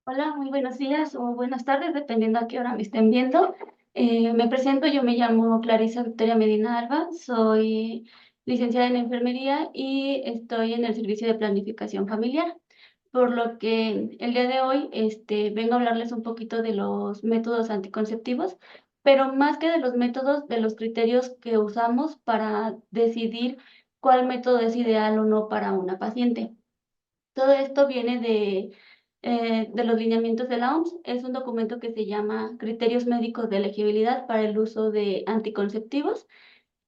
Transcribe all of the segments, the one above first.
Hola, muy buenos días o buenas tardes, dependiendo a qué hora me estén viendo. Me presento, yo me llamo Clarisa Victoria Medina Alba, soy licenciada en enfermería y estoy en el servicio de planificación familiar, por lo que el día de hoy vengo a hablarles un poquito de los métodos anticonceptivos, pero más que de los métodos, de los criterios que usamos para decidir cuál método es ideal o no para una paciente. Todo esto viene de los lineamientos de la OMS. Es un documento que se llama Criterios Médicos de Elegibilidad para el uso de anticonceptivos.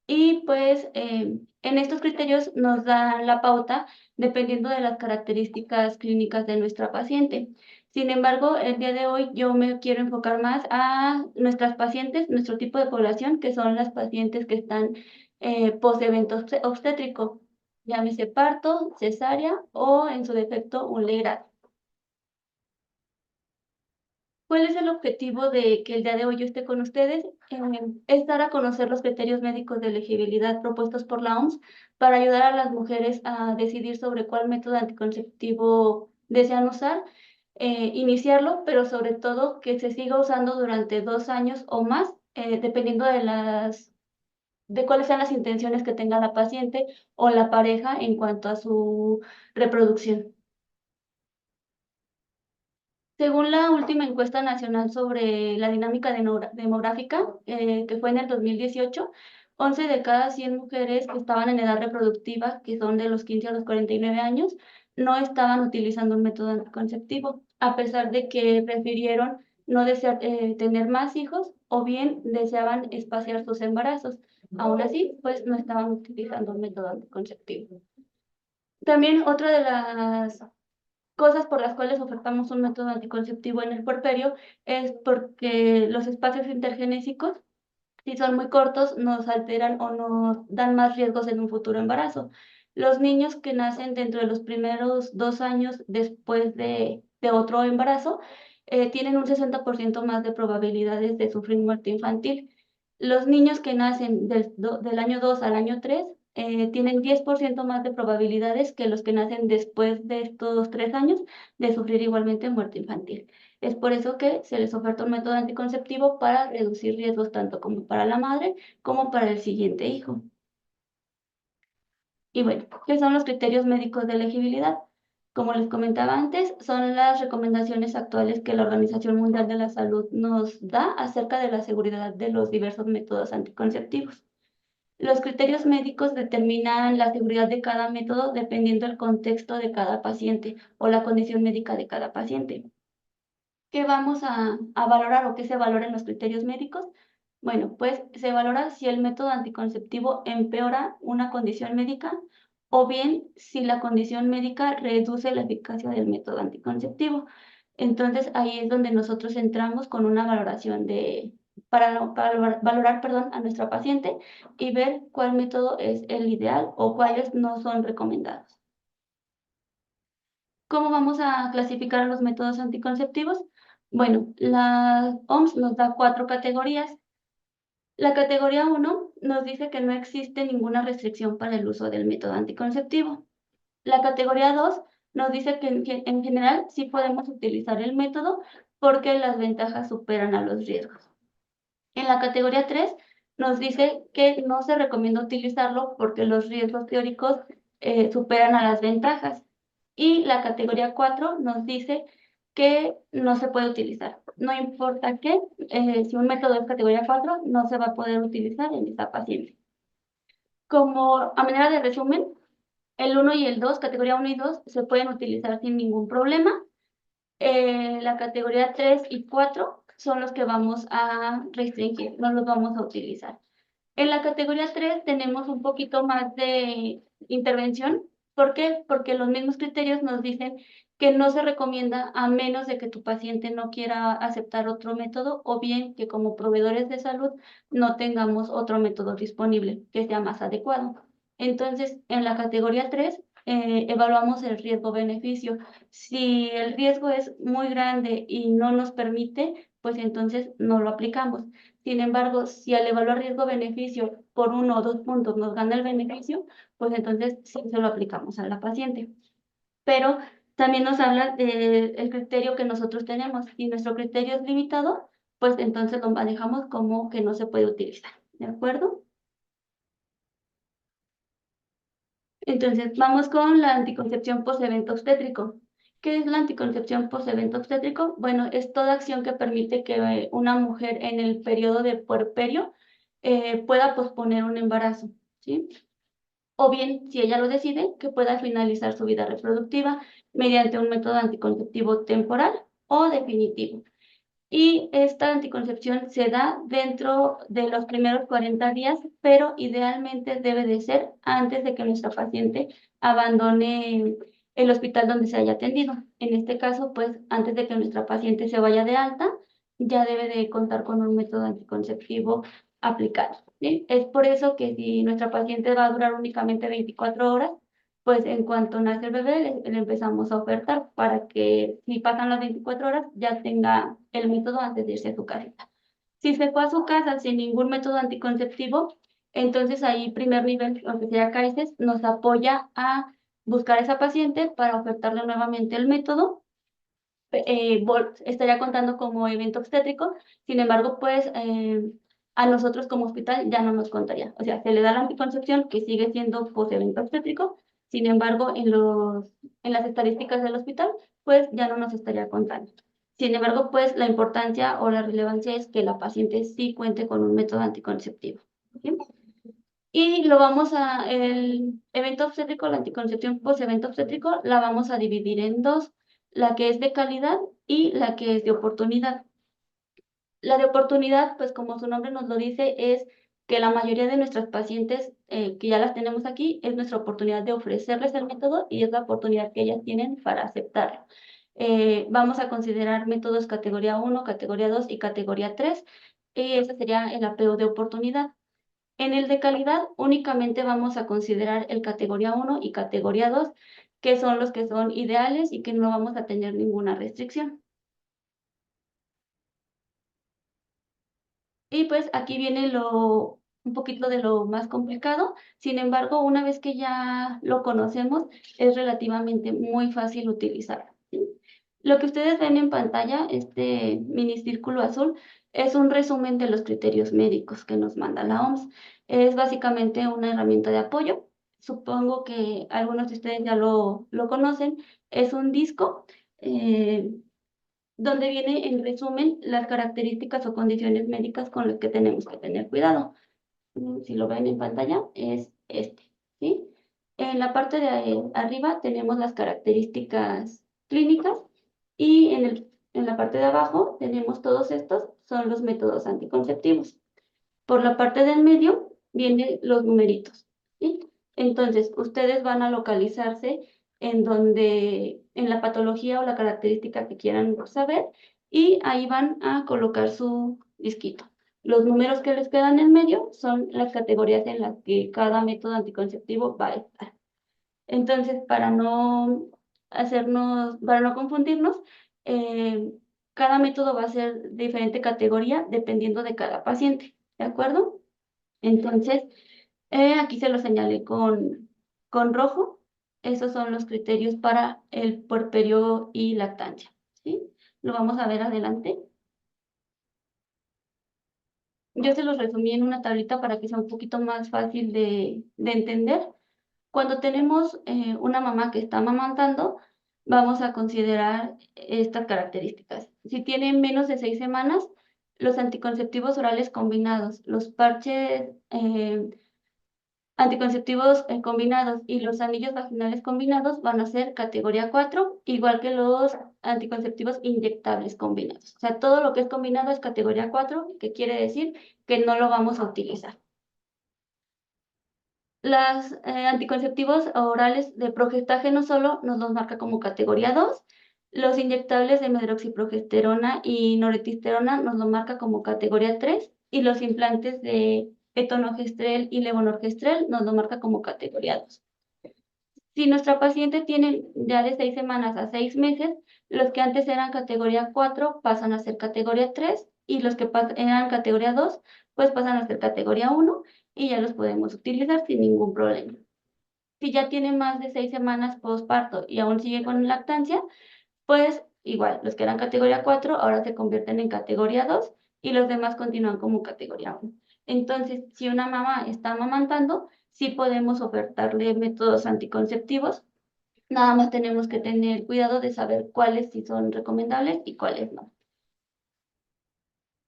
Y pues en estos criterios nos dan la pauta dependiendo de las características clínicas de nuestra paciente. Sin embargo, el día de hoy yo me quiero enfocar más a nuestras pacientes, nuestro tipo de población, que son las pacientes que están post-evento obstétrico, llámese parto, cesárea o en su defecto un legrado. ¿Cuál es el objetivo de que el día de hoy yo esté con ustedes? Es dar a conocer los criterios médicos de elegibilidad propuestos por la OMS para ayudar a las mujeres a decidir sobre cuál método anticonceptivo desean usar, iniciarlo, pero sobre todo que se siga usando durante 2 años o más, dependiendo de cuáles sean las intenciones que tenga la paciente o la pareja en cuanto a su reproducción. Según la última encuesta nacional sobre la dinámica demográfica, que fue en el 2018, 11 de cada 100 mujeres que estaban en edad reproductiva, que son de los 15 a los 49 años, no estaban utilizando un método anticonceptivo, a pesar de que prefirieron no desear tener más hijos o bien deseaban espaciar sus embarazos. Aún así, pues no estaban utilizando un método anticonceptivo. También otra de las cosas por las cuales ofertamos un método anticonceptivo en el puerperio es porque los espacios intergenésicos, si son muy cortos, nos alteran o nos dan más riesgos en un futuro embarazo. Los niños que nacen dentro de los primeros 2 años después de otro embarazo tienen un 60% más de probabilidades de sufrir muerte infantil. Los niños que nacen del año 2 al año 3 tienen 10% más de probabilidades que los que nacen después de estos 3 años de sufrir igualmente muerte infantil. Es por eso que se les oferta un método anticonceptivo para reducir riesgos tanto como para la madre como para el siguiente hijo. Y bueno, ¿qué son los criterios médicos de elegibilidad? Como les comentaba antes, son las recomendaciones actuales que la Organización Mundial de la Salud nos da acerca de la seguridad de los diversos métodos anticonceptivos. Los criterios médicos determinan la seguridad de cada método dependiendo del contexto de cada paciente o la condición médica de cada paciente. ¿Qué vamos a valorar o qué se valora en los criterios médicos? Bueno, pues se valora si el método anticonceptivo empeora una condición médica o bien si la condición médica reduce la eficacia del método anticonceptivo. Entonces ahí es donde nosotros entramos con una valoración para valorar, perdón, a nuestra paciente y ver cuál método es el ideal o cuáles no son recomendados. ¿Cómo vamos a clasificar los métodos anticonceptivos? Bueno, la OMS nos da 4 categorías. La categoría 1 nos dice que no existe ninguna restricción para el uso del método anticonceptivo. La categoría 2 nos dice que en general sí podemos utilizar el método porque las ventajas superan a los riesgos. En la categoría 3 nos dice que no se recomienda utilizarlo porque los riesgos teóricos superan a las ventajas. Y la categoría 4 nos dice que no se puede utilizar. No importa qué, si un método es categoría 4, no se va a poder utilizar en esta paciente. Como a manera de resumen, el 1 y el 2, categoría 1 y 2, se pueden utilizar sin ningún problema. La categoría 3 y 4 son los que vamos a restringir, no los vamos a utilizar. En la categoría 3 tenemos un poquito más de intervención. ¿Por qué? Porque los mismos criterios nos dicen que no se recomienda a menos de que tu paciente no quiera aceptar otro método o bien que como proveedores de salud no tengamos otro método disponible que sea más adecuado. Entonces, en la categoría 3 evaluamos el riesgo-beneficio. Si el riesgo es muy grande y no nos permite, pues entonces no lo aplicamos. Sin embargo, si al evaluar riesgo-beneficio por 1 o 2 puntos nos gana el beneficio, pues entonces sí se lo aplicamos a la paciente. Pero También nos habla del criterio que nosotros tenemos. Si nuestro criterio es limitado, pues entonces lo manejamos como que no se puede utilizar, ¿de acuerdo? Entonces, vamos con la anticoncepción post-evento obstétrico. ¿Qué es la anticoncepción post-evento obstétrico? Bueno, es toda acción que permite que una mujer en el periodo de puerperio pueda posponer un embarazo, ¿sí? O bien, si ella lo decide, que pueda finalizar su vida reproductiva mediante un método anticonceptivo temporal o definitivo. Y esta anticoncepción se da dentro de los primeros 40 días, pero idealmente debe de ser antes de que nuestra paciente abandone el hospital donde se haya atendido. En este caso, pues antes de que nuestra paciente se vaya de alta, ya debe de contar con un método anticonceptivo aplicado, ¿sí? Es por eso que si nuestra paciente va a durar únicamente 24 horas, pues en cuanto nace el bebé, le empezamos a ofertar para que si pasan las 24 horas ya tenga el método antes de irse a su casita. Si se fue a su casa sin ningún método anticonceptivo, entonces ahí primer nivel, aunque sea CAICES, nos apoya a buscar a esa paciente para ofertarle nuevamente el método. Estaría contando como evento obstétrico, sin embargo, pues a nosotros como hospital ya no nos contaría. O sea, se le da la anticoncepción que sigue siendo evento obstétrico, sin embargo, en las estadísticas del hospital, pues ya no nos estaría contando. Sin embargo, pues la importancia o la relevancia es que la paciente sí cuente con un método anticonceptivo. ¿Sí? Y el evento obstétrico, la anticoncepción post-evento obstétrico, la vamos a dividir en dos, la que es de calidad y la que es de oportunidad. La de oportunidad, pues como su nombre nos lo dice, es que la mayoría de nuestras pacientes que ya las tenemos aquí, es nuestra oportunidad de ofrecerles el método y es la oportunidad que ellas tienen para aceptarlo. Vamos a considerar métodos categoría 1, categoría 2 y categoría 3, y ese sería el apego de oportunidad. En el de calidad únicamente vamos a considerar el categoría 1 y categoría 2, que son los que son ideales y que no vamos a tener ninguna restricción. Y pues aquí viene un poquito de lo más complicado. Sin embargo, una vez que ya lo conocemos, es relativamente muy fácil utilizarlo, ¿sí? Lo que ustedes ven en pantalla, este mini círculo azul, es un resumen de los criterios médicos que nos manda la OMS. Es básicamente una herramienta de apoyo. Supongo que algunos de ustedes ya lo conocen. Es un disco. eh, donde viene en resumen las características o condiciones médicas con las que tenemos que tener cuidado. Si lo ven en pantalla, es este, ¿sí? En la parte de arriba tenemos las características clínicas y en la parte de abajo tenemos todos estos, son los métodos anticonceptivos. Por la parte del medio vienen los numeritos, ¿sí? Entonces, ustedes van a localizarse en la patología o la característica que quieran saber, y ahí van a colocar su disquito. Los números que les quedan en medio son las categorías en las que cada método anticonceptivo va a estar. Entonces, para no confundirnos, eh, cada método va a ser de diferente categoría dependiendo de cada paciente, ¿de acuerdo? Entonces, aquí se lo señalé con rojo. Esos son los criterios para el puerperio y lactancia, ¿sí? Lo vamos a ver adelante. Yo se los resumí en una tablita para que sea un poquito más fácil de entender. Cuando tenemos una mamá que está amamantando, vamos a considerar estas características. Si tiene menos de 6 semanas, los anticonceptivos orales combinados, los parches anticonceptivos combinados y los anillos vaginales combinados van a ser categoría 4, igual que los anticonceptivos inyectables combinados. O sea, todo lo que es combinado es categoría 4, que quiere decir que no lo vamos a utilizar. Los anticonceptivos orales de progestágeno solo nos los marca como categoría 2. Los inyectables de medroxiprogesterona y noretisterona nos lo marca como categoría 3. Y los implantes de etonogestrel y levonorgestrel nos lo marca como categoría 2. Si nuestra paciente tiene ya de 6 semanas a 6 meses, los que antes eran categoría 4 pasan a ser categoría 3 y los que eran categoría 2 pues pasan a ser categoría 1 y ya los podemos utilizar sin ningún problema. Si ya tiene más de 6 semanas posparto y aún sigue con lactancia, pues igual, los que eran categoría 4 ahora se convierten en categoría 2 y los demás continúan como categoría 1. Entonces, si una mamá está amamantando, sí podemos ofertarle métodos anticonceptivos. Nada más tenemos que tener cuidado de saber cuáles sí son recomendables y cuáles no.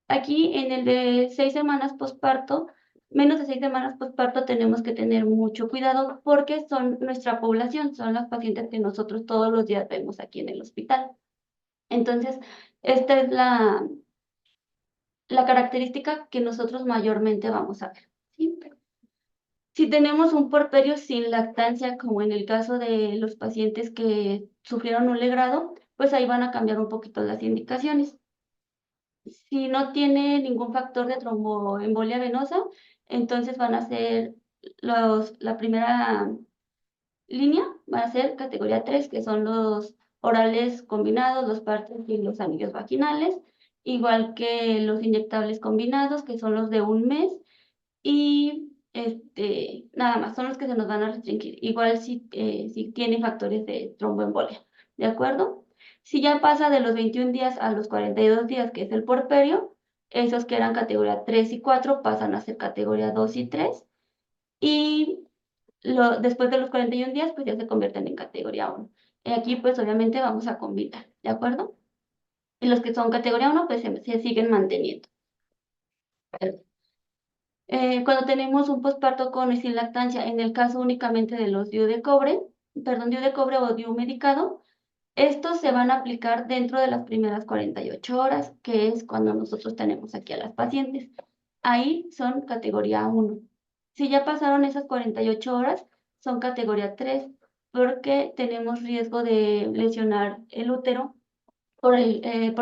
Aquí en el de 6 semanas posparto, menos de 6 semanas posparto, tenemos que tener mucho cuidado porque son nuestra población, son las pacientes que nosotros todos los días vemos aquí en el hospital. Entonces, esta es la característica que nosotros mayormente vamos a ver, ¿sí? Si tenemos un puerperio sin lactancia, como en el caso de los pacientes que sufrieron un legrado, pues ahí van a cambiar un poquito las indicaciones. Si no tiene ningún factor de tromboembolia venosa, entonces van a ser la primera línea, va a ser categoría 3, que son los orales combinados, los parches y los anillos vaginales, igual que los inyectables combinados, que son los de un mes, y nada más, son los que se nos van a restringir, igual si tiene factores de tromboembolia, ¿de acuerdo? Si ya pasa de los 21 días a los 42 días, que es el puerperio, esos que eran categoría 3 y 4 pasan a ser categoría 2 y 3, y después de los 41 días, pues ya se convierten en categoría 1. Aquí, pues obviamente vamos a combinar, ¿de acuerdo? Y los que son categoría 1, pues se siguen manteniendo. Cuando tenemos un posparto con y sin lactancia, en el caso únicamente de los DIU de cobre, perdón, DIU de cobre o DIU medicado, estos se van a aplicar dentro de las primeras 48 horas, que es cuando nosotros tenemos aquí a las pacientes. Ahí son categoría 1. Si ya pasaron esas 48 horas, son categoría 3, porque tenemos riesgo de lesionar el útero por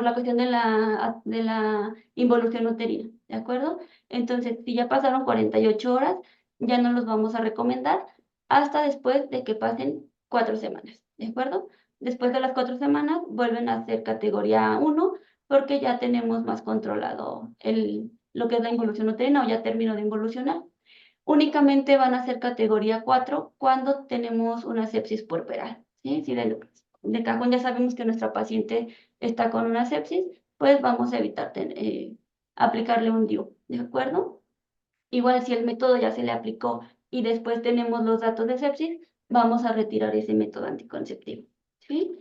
la cuestión de la involución uterina, ¿de acuerdo? Entonces, si ya pasaron 48 horas, ya no los vamos a recomendar hasta después de que pasen 4 semanas, ¿de acuerdo? Después de las 4 semanas vuelven a ser categoría 1 porque ya tenemos más controlado lo que es la involución uterina o ya terminó de involucionar. Únicamente van a ser categoría 4 cuando tenemos una sepsis puerperal, ¿sí? Si de cajón ya sabemos que nuestra paciente está con una sepsis, pues vamos a evitar aplicarle un DIU, ¿de acuerdo? Igual si el método ya se le aplicó y después tenemos los datos de sepsis, vamos a retirar ese método anticonceptivo, ¿sí?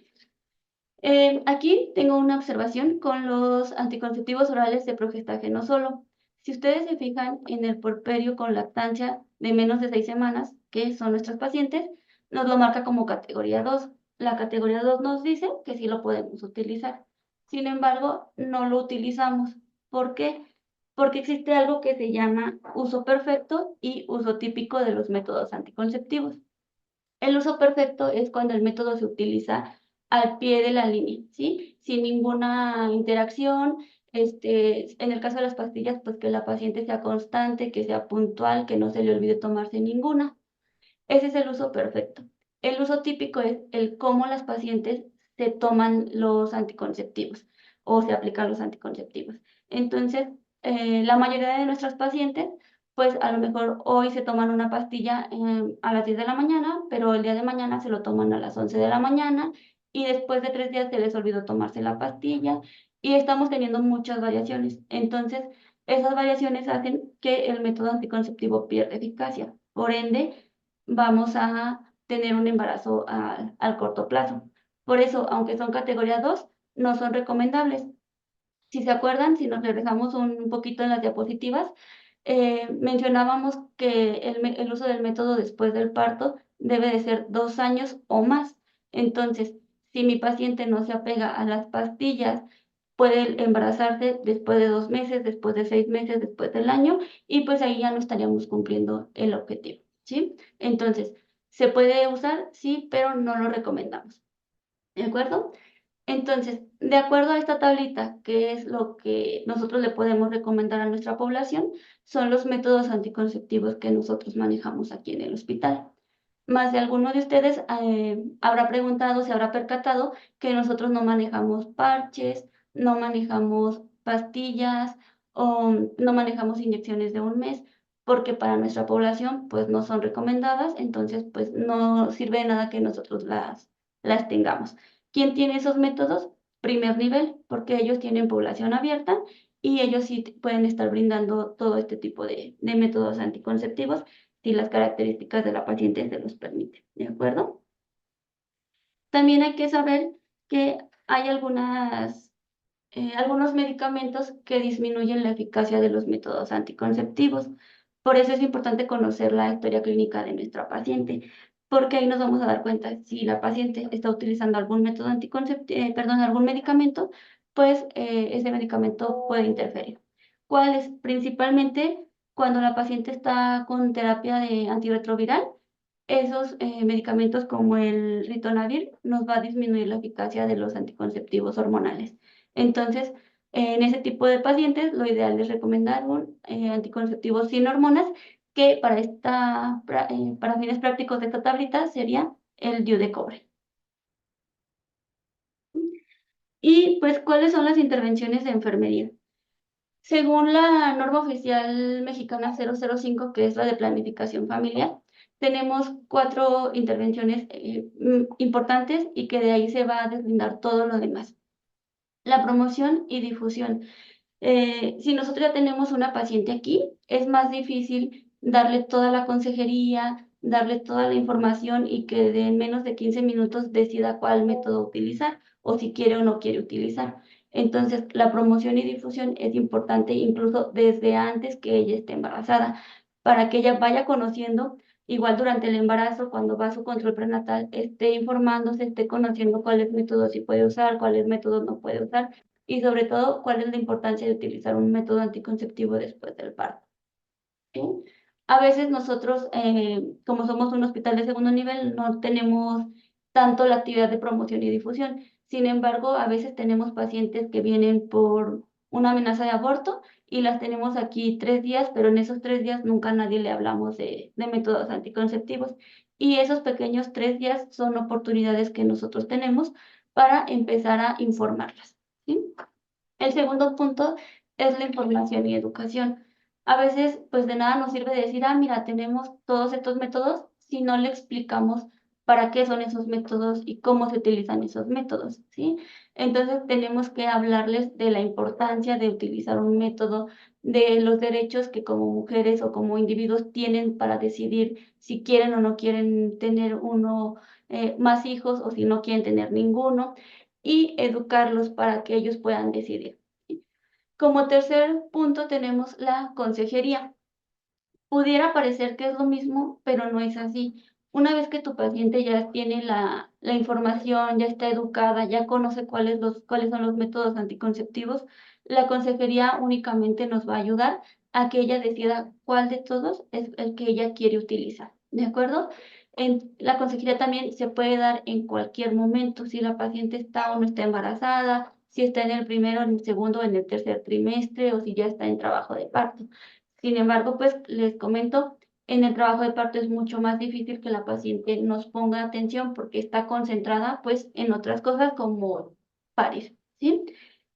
Aquí tengo una observación con los anticonceptivos orales de progestageno solo. Si ustedes se fijan en el puerperio con lactancia de menos de 6 semanas, que son nuestros pacientes, nos lo marca como categoría 2. La categoría 2 nos dice que sí lo podemos utilizar. Sin embargo, no lo utilizamos. ¿Por qué? Porque existe algo que se llama uso perfecto y uso típico de los métodos anticonceptivos. El uso perfecto es cuando el método se utiliza al pie de la línea, ¿sí? Sin ninguna interacción. En el caso de las pastillas, pues que la paciente sea constante, que sea puntual, que no se le olvide tomarse ninguna. Ese es el uso perfecto. El uso típico es el cómo las pacientes se toman los anticonceptivos o se aplican los anticonceptivos. Entonces, la mayoría de nuestras pacientes, pues a lo mejor hoy se toman una pastilla a las 10 de la mañana, pero el día de mañana se lo toman a las 11 de la mañana y después de 3 días se les olvidó tomarse la pastilla y estamos teniendo muchas variaciones. Entonces, esas variaciones hacen que el método anticonceptivo pierda eficacia. Por ende, vamos a tener un embarazo al corto plazo. Por eso, aunque son categoría 2, no son recomendables. Si se acuerdan, si nos regresamos un poquito en las diapositivas, mencionábamos que el uso del método después del parto debe de ser 2 años o más. Entonces, si mi paciente no se apega a las pastillas, puede embarazarse después de 2 meses, después de 6 meses, después del año, y pues ahí ya no estaríamos cumpliendo el objetivo, ¿sí? Entonces, ¿se puede usar? Sí, pero no lo recomendamos, ¿de acuerdo? Entonces, de acuerdo a esta tablita, que es lo que nosotros le podemos recomendar a nuestra población, son los métodos anticonceptivos que nosotros manejamos aquí en el hospital. Más de alguno de ustedes habrá preguntado, se habrá percatado que nosotros no manejamos parches, no manejamos pastillas o no manejamos inyecciones de un mes, porque para nuestra población pues no son recomendadas, entonces pues no sirve de nada que nosotros las tengamos. ¿Quién tiene esos métodos? Primer nivel, porque ellos tienen población abierta y ellos sí pueden estar brindando todo este tipo de métodos anticonceptivos si las características de la paciente se los permiten, ¿de acuerdo? También hay que saber que hay algunos medicamentos que disminuyen la eficacia de los métodos anticonceptivos. Por eso es importante conocer la historia clínica de nuestra paciente, porque ahí nos vamos a dar cuenta si la paciente está utilizando algún método anticonceptivo, algún medicamento, pues ese medicamento puede interferir. ¿Cuáles? Principalmente cuando la paciente está con terapia de antirretroviral, esos medicamentos como el ritonavir nos va a disminuir la eficacia de los anticonceptivos hormonales. Entonces, en ese tipo de pacientes, lo ideal es recomendar un anticonceptivo sin hormonas, que para fines prácticos de esta tablita sería el DIU de cobre. Y pues, ¿cuáles son las intervenciones de enfermería? Según la norma oficial mexicana 005, que es la de planificación familiar, tenemos 4 intervenciones importantes y que de ahí se va a deslindar todo lo demás. La promoción y difusión. Si nosotros ya tenemos una paciente aquí, es más difícil darle toda la consejería, darle toda la información y que en menos de 15 minutos decida cuál método utilizar o si quiere o no quiere utilizar. Entonces, la promoción y difusión es importante incluso desde antes que ella esté embarazada, para que ella vaya conociendo, igual durante el embarazo, cuando va a su control prenatal, esté informándose, esté conociendo cuáles métodos sí puede usar, cuáles métodos no puede usar y sobre todo cuál es la importancia de utilizar un método anticonceptivo después del parto. ¿Sí? A veces nosotros, como somos un hospital de segundo nivel, no tenemos tanto la actividad de promoción y difusión. Sin embargo, a veces tenemos pacientes que vienen por una amenaza de aborto y las tenemos aquí 3 días, pero en esos 3 días nunca a nadie le hablamos de métodos anticonceptivos. Y esos pequeños 3 días son oportunidades que nosotros tenemos para empezar a informarlas. ¿Sí? El segundo punto es la información y educación. A veces, pues de nada nos sirve decir, mira, tenemos todos estos métodos, si no le explicamos para qué son esos métodos y cómo se utilizan esos métodos, ¿sí? Entonces tenemos que hablarles de la importancia de utilizar un método, de los derechos que como mujeres o como individuos tienen para decidir si quieren o no quieren tener más hijos o si no quieren tener ninguno y educarlos para que ellos puedan decidir. Como tercer punto tenemos la consejería. Pudiera parecer que es lo mismo, pero no es así. Una vez que tu paciente ya tiene la información, ya está educada, ya conoce cuáles son los métodos anticonceptivos, la consejería únicamente nos va a ayudar a que ella decida cuál de todos es el que ella quiere utilizar. ¿De acuerdo? La consejería también se puede dar en cualquier momento, si la paciente está o no está embarazada, si está en el primero, en el segundo, en el tercer trimestre o si ya está en trabajo de parto. Sin embargo, pues les comento, en el trabajo de parto es mucho más difícil que la paciente nos ponga atención porque está concentrada pues en otras cosas como parir, ¿sí?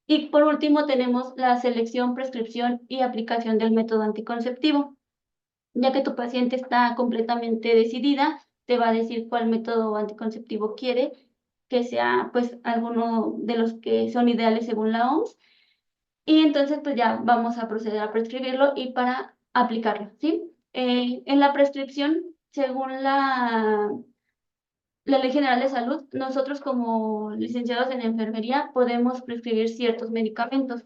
Y por último tenemos la selección, prescripción y aplicación del método anticonceptivo. Ya que tu paciente está completamente decidida, te va a decir cuál método anticonceptivo quiere, que sea pues alguno de los que son ideales según la OMS. Y entonces pues ya vamos a proceder a prescribirlo y para aplicarlo, ¿sí? En la prescripción, según la Ley General de Salud, nosotros como licenciados en enfermería podemos prescribir ciertos medicamentos.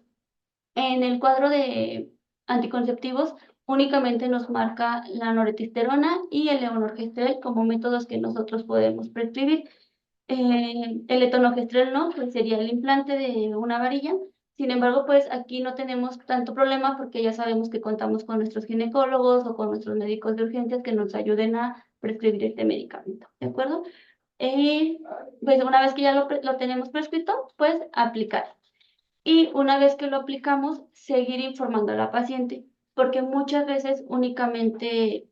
En el cuadro de anticonceptivos únicamente nos marca la noretisterona y el levonorgestrel como métodos que nosotros podemos prescribir. El etonogestrel no, pues sería el implante de una varilla. Sin embargo, pues aquí no tenemos tanto problema porque ya sabemos que contamos con nuestros ginecólogos o con nuestros médicos de urgencias que nos ayuden a prescribir este medicamento, ¿de acuerdo? Pues una vez que ya lo tenemos prescrito, pues aplicar. Y una vez que lo aplicamos, seguir informando a la paciente, porque muchas veces únicamente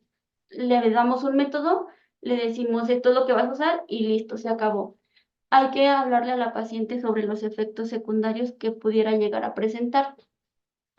le damos un método, le decimos esto es lo que vas a usar y listo, se acabó. Hay que hablarle a la paciente sobre los efectos secundarios que pudiera llegar a presentar.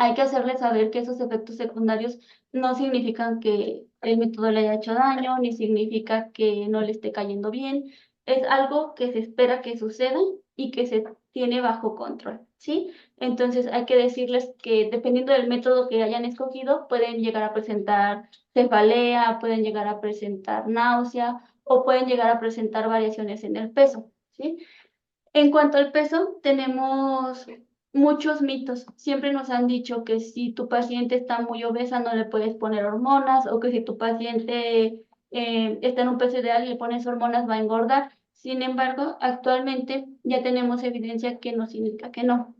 hay que hacerles saber que esos efectos secundarios no significan que el método le haya hecho daño, ni significa que no le esté cayendo bien. Es algo que se espera que suceda y que se tiene bajo control, ¿sí? Entonces hay que decirles que dependiendo del método que hayan escogido, pueden llegar a presentar cefalea, pueden llegar a presentar náusea o pueden llegar a presentar variaciones en el peso, ¿sí? En cuanto al peso, tenemos muchos mitos. Siempre nos han dicho que si tu paciente está muy obesa no le puedes poner hormonas o que si tu paciente está en un peso ideal y le pones hormonas va a engordar. Sin embargo, actualmente ya tenemos evidencia que nos indica que no.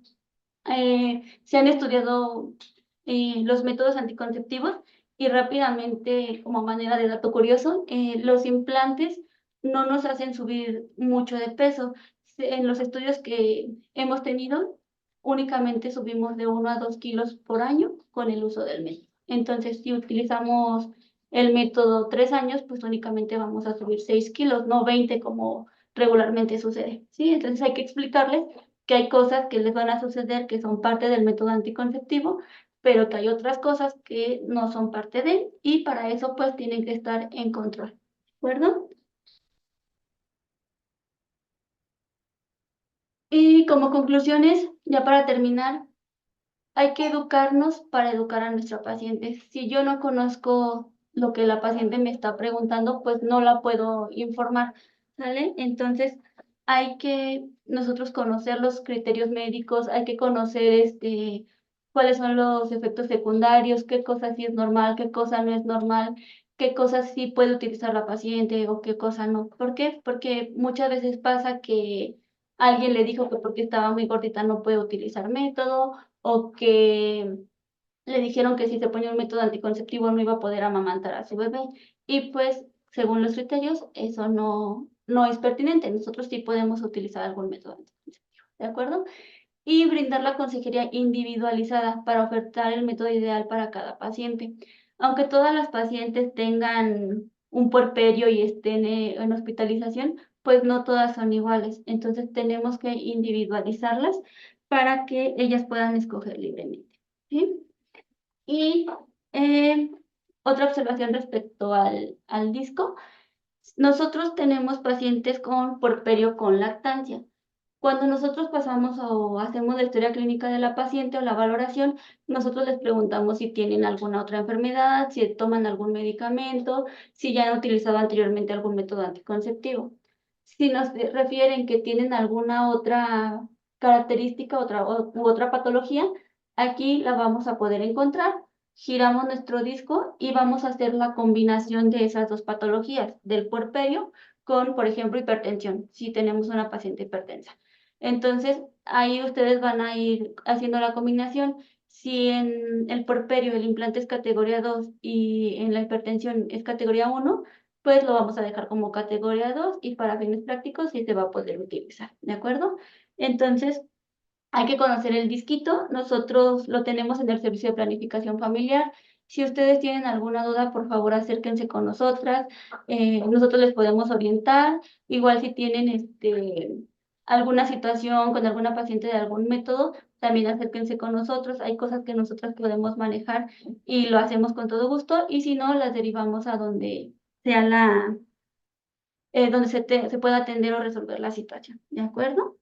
Se han estudiado los métodos anticonceptivos y rápidamente, como manera de dato curioso, los implantes no nos hacen subir mucho de peso. En los estudios que hemos tenido, únicamente subimos de 1 a 2 kilos por año con el uso del método. Entonces, si utilizamos el método 3 años, pues únicamente vamos a subir 6 kilos, no 20 como regularmente sucede, ¿sí? Entonces hay que explicarles que hay cosas que les van a suceder que son parte del método anticonceptivo, pero que hay otras cosas que no son parte de él y para eso pues tienen que estar en control, ¿de acuerdo? Y como conclusiones, ya para terminar, hay que educarnos para educar a nuestra paciente. Si yo no conozco lo que la paciente me está preguntando, pues no la puedo informar, ¿sale? Entonces, hay que nosotros conocer los criterios médicos, hay que conocer cuáles son los efectos secundarios, qué cosa sí es normal, qué cosa no es normal, qué cosas sí puede utilizar la paciente o qué cosa no. ¿Por qué? Porque muchas veces pasa que alguien le dijo que porque estaba muy gordita no puede utilizar método o que le dijeron que si se ponía un método anticonceptivo no iba a poder amamantar a su bebé. Y pues, según los criterios, eso no es pertinente. Nosotros sí podemos utilizar algún método anticonceptivo, ¿de acuerdo? Y brindar la consejería individualizada para ofertar el método ideal para cada paciente. Aunque todas las pacientes tengan un puerperio y estén en hospitalización, pues no todas son iguales. Entonces tenemos que individualizarlas para que ellas puedan escoger libremente, ¿sí? Y eh, otra observación respecto al disco. Nosotros tenemos pacientes con puerperio con lactancia. Cuando nosotros pasamos o hacemos la historia clínica de la paciente o la valoración, nosotros les preguntamos si tienen alguna otra enfermedad, si toman algún medicamento, si ya han utilizado anteriormente algún método anticonceptivo. Si nos refieren que tienen alguna otra característica u otra patología, aquí la vamos a poder encontrar. Giramos nuestro disco y vamos a hacer la combinación de esas dos patologías, del puerperio con, por ejemplo, hipertensión, si tenemos una paciente hipertensa. Entonces, ahí ustedes van a ir haciendo la combinación. Si en el puerperio el implante es categoría 2 y en la hipertensión es categoría 1, pues lo vamos a dejar como categoría 2 y para fines prácticos sí se va a poder utilizar, ¿de acuerdo? Entonces, hay que conocer el disquito. Nosotros lo tenemos en el servicio de planificación familiar. Si ustedes tienen alguna duda, por favor, acérquense con nosotras. Nosotros les podemos orientar. Igual si tienen alguna situación con alguna paciente de algún método, también acérquense con nosotros. Hay cosas que nosotras podemos manejar y lo hacemos con todo gusto. Y si no, las derivamos a donde sea donde se pueda atender o resolver la situación. ¿De acuerdo?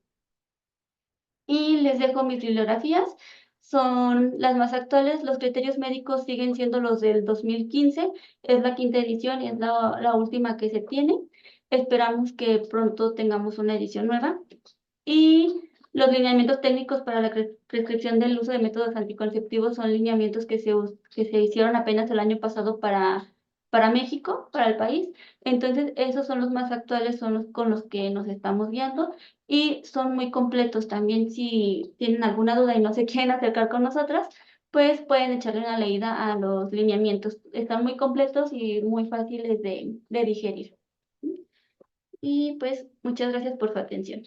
Y les dejo mis bibliografías. Son las más actuales. Los criterios médicos siguen siendo los del 2015. Es la quinta edición y es la última que se tiene. Esperamos que pronto tengamos una edición nueva. Y los lineamientos técnicos para la prescripción del uso de métodos anticonceptivos son lineamientos que se hicieron apenas el año pasado para México, para el país. Entonces, esos son los más actuales, son los con los que nos estamos guiando y son muy completos también. Si tienen alguna duda y no se quieren acercar con nosotras, pues pueden echarle una leída a los lineamientos. Están muy completos y muy fáciles de digerir. Y pues muchas gracias por su atención.